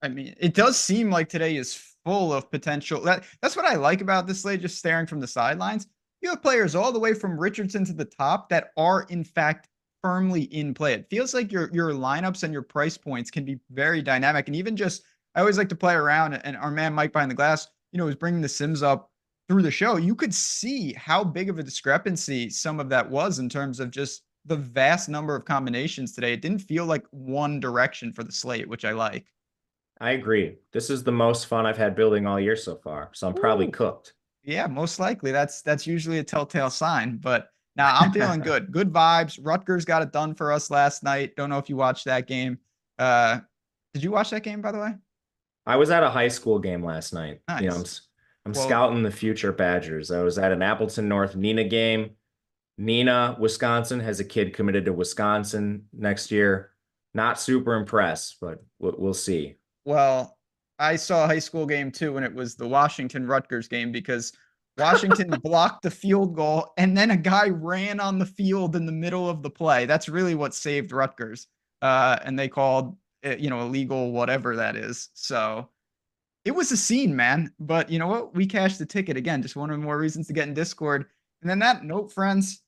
I mean, it does seem like today is full of potential. That's what I like about this slate, just staring from the sidelines. You have players all the way from Richardson to the top that are, in fact, firmly in play. It feels like your lineups and your price points can be very dynamic. And even just, I always like to play around, and our man Mike behind the glass, was bringing the Sims up through the show. You could see how big of a discrepancy some of that was in terms of just the vast number of combinations today. It didn't feel like one direction for the slate, which I like. I agree. This is the most fun I've had building all year so far, so I'm probably cooked. Yeah, most likely. That's usually a telltale sign. But now I'm feeling good. Good vibes. Rutgers got it done for us last night. Don't know if you watched that game. Did you watch that game, by the way? I was at a high school game last night. Nice. I'm Well, scouting the future Badgers. I was at an Appleton North Nina game. Nina, Wisconsin has a kid committed to Wisconsin next year. Not super impressed, but we'll see. Well, I saw a high school game too, and it was the Washington Rutgers game because Washington blocked the field goal, and then a guy ran on the field in the middle of the play. That's really what saved Rutgers. And they called it, illegal, whatever that is. So it was a scene, man. But you know what? We cashed the ticket again. Just one of the more reasons to get in Discord. And then that note, friends,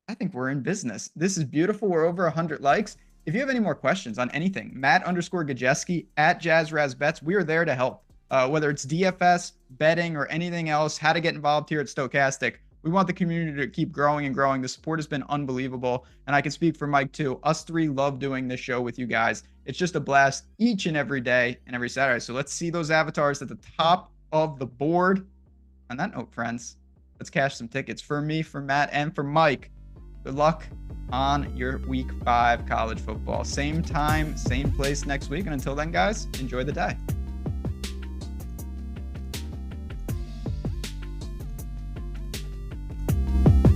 I think we're in business. This is beautiful. We're over 100 likes. If you have any more questions on anything, Matt_Gajewski at JazzRazBets, we are there to help. Whether it's DFS, betting, or anything else, how to get involved here at Stochastic. We want the community to keep growing and growing. The support has been unbelievable. And I can speak for Mike too. Us three love doing this show with you guys. It's just a blast each and every day and every Saturday. So let's see those avatars at the top of the board. On that note, friends, let's cash some tickets for me, for Matt, and for Mike. Good luck on your week 5 college football. Same time, same place next week. And until then, guys, enjoy the day.